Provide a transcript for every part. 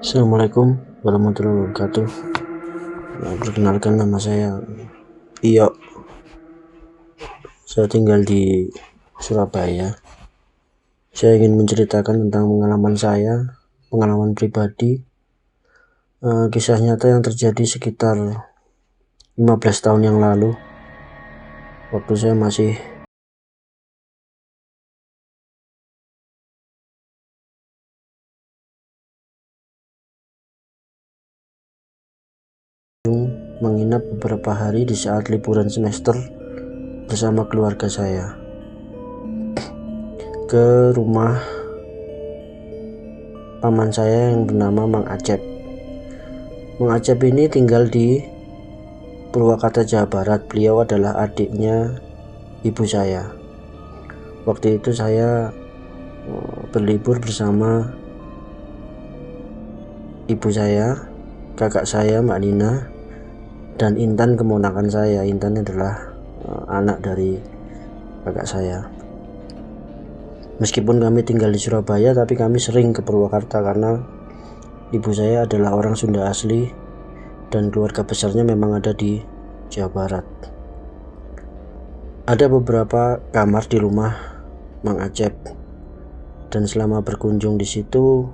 Assalamualaikum warahmatullahi wabarakatuh. Perkenalkan, nama saya Iyo. Saya tinggal di Surabaya. Saya ingin menceritakan tentang pengalaman pribadi, kisah nyata yang terjadi sekitar 15 tahun yang lalu, waktu saya masih menginap beberapa hari di saat liburan semester bersama keluarga saya ke rumah paman saya yang bernama Mang Acep. Mang Acep ini tinggal di Purwakarta, Jawa Barat. Beliau adalah adiknya ibu saya. Waktu itu saya berlibur bersama ibu saya, kakak saya Mbak Nina, dan Intan, keponakan saya. Intan adalah anak dari kakak saya. Meskipun kami tinggal di Surabaya, tapi kami sering ke Purwakarta karena ibu saya adalah orang Sunda asli dan keluarga besarnya memang ada di Jawa Barat. Ada beberapa kamar di rumah Mang Acep, dan selama berkunjung di situ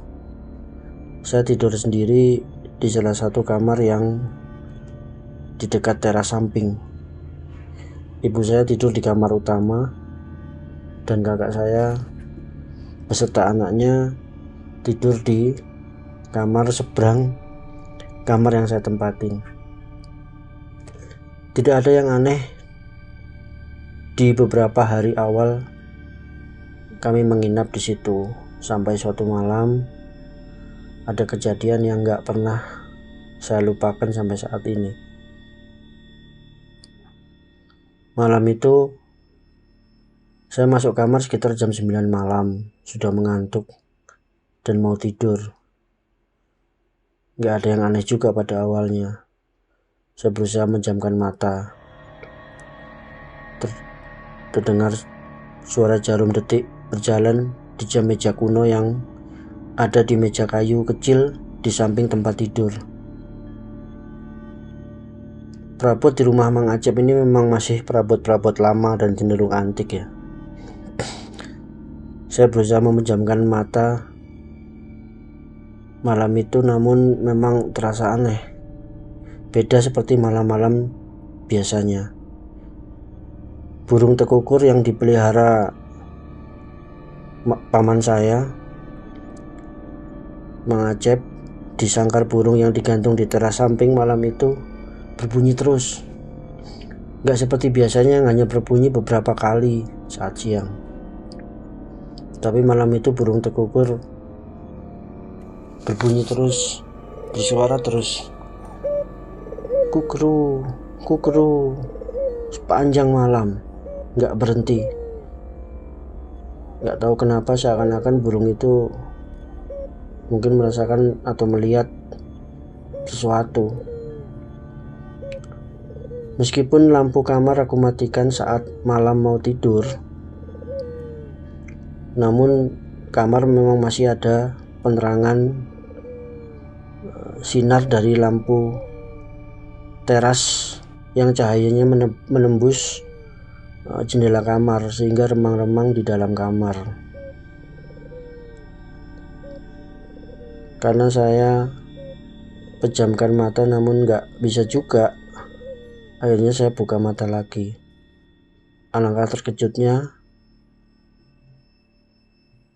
saya tidur sendiri di salah satu kamar yang di dekat teras samping. Ibu saya tidur di kamar utama dan kakak saya beserta anaknya tidur di kamar seberang kamar yang saya tempatin. Tidak ada yang aneh. Di beberapa hari awal kami menginap di situ, sampai suatu malam ada kejadian yang gak pernah saya lupakan sampai saat ini. Malam itu saya masuk kamar sekitar jam 9 malam, sudah mengantuk dan mau tidur. Gak ada yang aneh juga pada awalnya. Saya berusaha menjamkan mata. Terdengar suara jarum detik berjalan di jam meja kuno yang ada di meja kayu kecil di samping tempat tidur. Perabot di rumah Mang Acep ini memang masih perabot-perabot lama dan cenderung antik ya. Saya berusaha memejamkan mata malam itu, namun memang terasa aneh. Beda seperti malam-malam biasanya. Burung tekukur yang dipelihara paman saya, Mang Acep, di sangkar burung yang digantung di teras samping malam itu berbunyi terus. Gak seperti biasanya yang hanya berbunyi beberapa kali saat siang. Tapi malam itu burung tekukur berbunyi terus, bersuara terus, kukru, kukru, sepanjang malam, gak berhenti. Gak tahu kenapa, seakan-akan burung itu mungkin merasakan atau melihat sesuatu. Meskipun lampu kamar aku matikan saat malam mau tidur, namun kamar memang masih ada penerangan sinar dari lampu teras yang cahayanya menembus jendela kamar sehingga remang-remang di dalam kamar. Karena saya pejamkan mata namun gak bisa juga, akhirnya saya buka mata lagi. Alangkah terkejutnya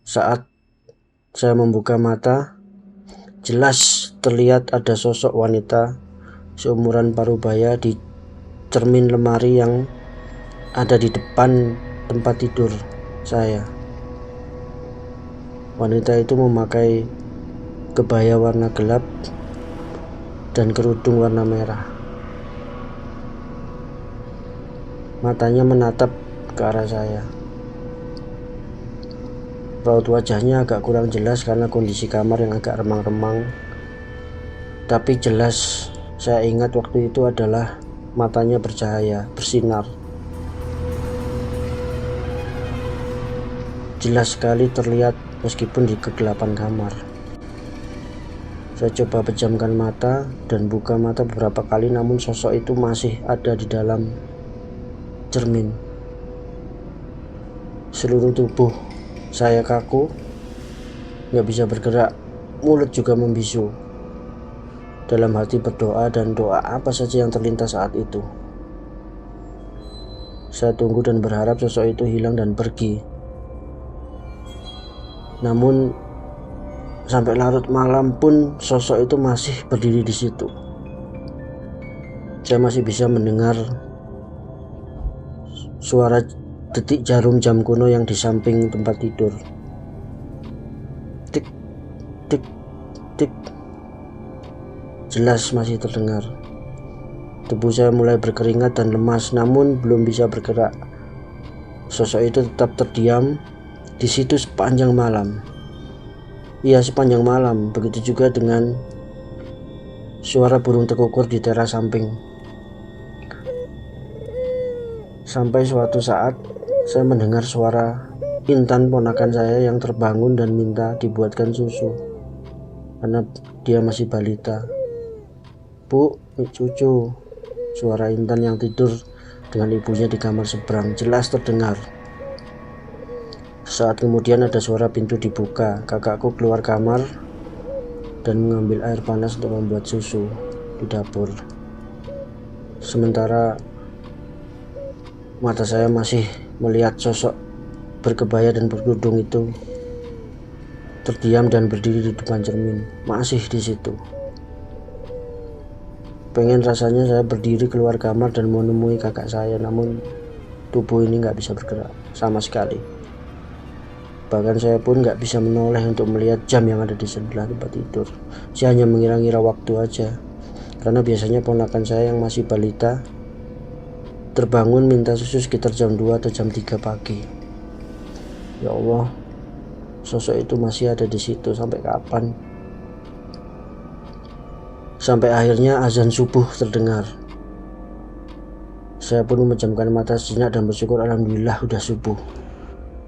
saat saya membuka mata, jelas terlihat ada sosok wanita seumuran parubaya di cermin lemari yang ada di depan tempat tidur saya. Wanita itu memakai kebaya warna gelap dan kerudung warna merah. Matanya menatap ke arah saya. Raut wajahnya agak kurang jelas karena kondisi kamar yang agak remang-remang. Tapi jelas saya ingat waktu itu adalah matanya bercahaya, bersinar. Jelas sekali terlihat meskipun di kegelapan kamar. Saya coba pejamkan mata dan buka mata beberapa kali, namun sosok itu masih ada di dalam cermin. Seluruh tubuh saya kaku, gak bisa bergerak, mulut juga membisu. Dalam hati berdoa, dan doa apa saja yang terlintas saat itu. Saya tunggu dan berharap sosok itu hilang dan pergi. Namun sampai larut malam pun sosok itu masih berdiri di situ. Saya masih bisa mendengar suara detik jarum jam kuno yang di samping tempat tidur. Tik, tik, tik. Jelas masih terdengar. Tubuh saya mulai berkeringat dan lemas, namun belum bisa bergerak. Sosok itu tetap terdiam di situ sepanjang malam. Iya, sepanjang malam. Begitu juga dengan suara burung tekukur di teras samping. Sampai suatu saat saya mendengar suara Intan, ponakan saya, yang terbangun dan minta dibuatkan susu karena dia masih balita. "Bu, cucu." Suara Intan yang tidur dengan ibunya di kamar seberang jelas terdengar. Saat kemudian ada suara pintu dibuka. Kakakku keluar kamar dan mengambil air panas untuk membuat susu di dapur. Sementara mata saya masih melihat sosok berkebaya dan berkerudung itu terdiam dan berdiri di depan cermin, masih di situ. Pengen rasanya saya berdiri keluar kamar dan menemui kakak saya, namun tubuh ini gak bisa bergerak sama sekali. Bahkan saya pun gak bisa menoleh untuk melihat jam yang ada di sebelah tempat tidur. Saya hanya mengira-ngira waktu aja, karena biasanya ponakan saya yang masih balita terbangun minta susu sekitar jam 2 atau jam 3 pagi. Ya Allah, sosok itu masih ada di situ sampai kapan? Sampai akhirnya azan subuh terdengar. Saya pun memejamkan mata sejenak dan bersyukur alhamdulillah udah subuh.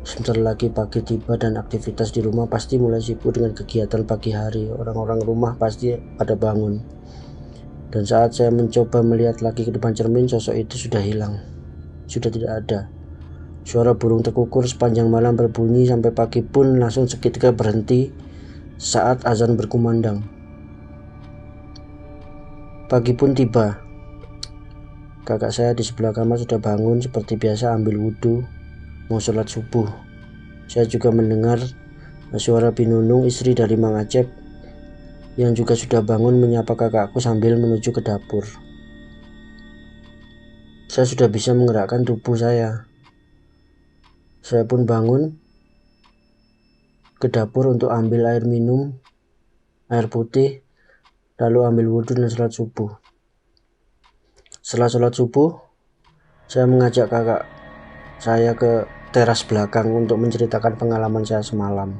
Sebentar lagi pagi tiba dan aktivitas di rumah pasti mulai sibuk dengan kegiatan pagi hari. Orang-orang rumah pasti pada bangun. Dan saat saya mencoba melihat lagi ke depan cermin, sosok itu sudah hilang. Sudah tidak ada. Suara burung tekukur sepanjang malam berbunyi sampai pagi pun langsung seketika berhenti saat azan berkumandang. Pagi pun tiba. Kakak saya di sebelah kamar sudah bangun seperti biasa ambil wudhu, mau sholat subuh. Saya juga mendengar suara Binunung, istri dari Mang Acep, yang juga sudah bangun menyapa kakakku sambil menuju ke dapur. Saya sudah bisa menggerakkan tubuh saya. Saya pun bangun ke dapur untuk ambil air minum, air putih, lalu ambil wudhu dan sholat subuh. Setelah sholat subuh, saya mengajak kakak saya ke teras belakang untuk menceritakan pengalaman saya semalam.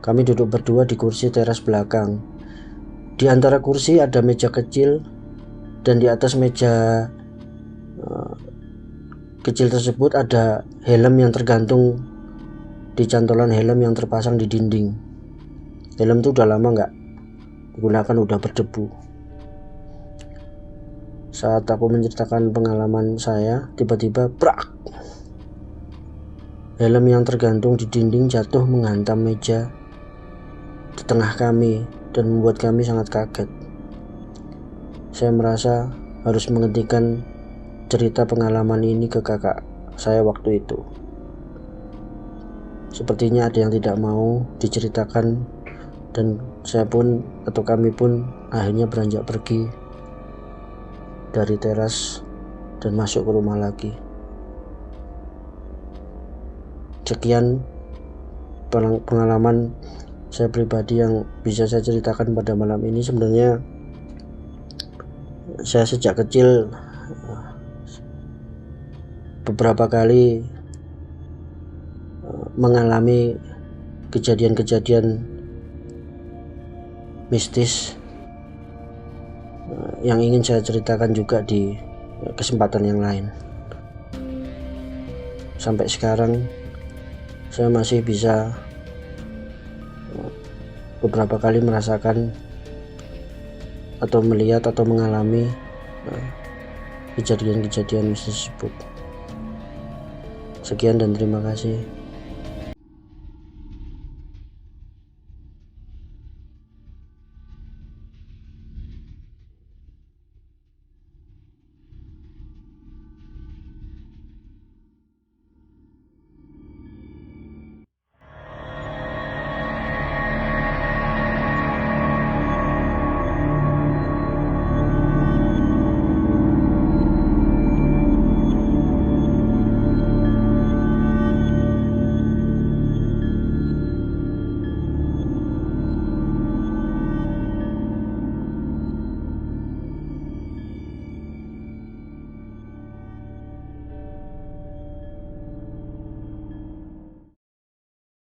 Kami duduk berdua di kursi teras belakang. Di antara kursi ada meja kecil, dan di atas meja kecil tersebut ada helm yang tergantung di cantolan helm yang terpasang di dinding. Helm itu udah lama nggak digunakan, udah berdebu. Saat aku menceritakan pengalaman saya, tiba-tiba brak, helm yang tergantung di dinding jatuh menghantam meja di tengah kami dan membuat kami sangat kaget. Saya merasa harus menghentikan cerita pengalaman ini ke kakak saya waktu itu. Sepertinya ada yang tidak mau diceritakan, dan saya pun atau kami pun akhirnya beranjak pergi dari teras dan masuk ke rumah lagi. Sekian pengalaman saya pribadi yang bisa saya ceritakan pada malam ini. Sebenarnya saya sejak kecil beberapa kali mengalami kejadian-kejadian mistis yang ingin saya ceritakan juga di kesempatan yang lain. Sampai sekarang saya masih bisa beberapa kali merasakan atau melihat atau mengalami kejadian-kejadian tersebut. Sekian dan terima kasih.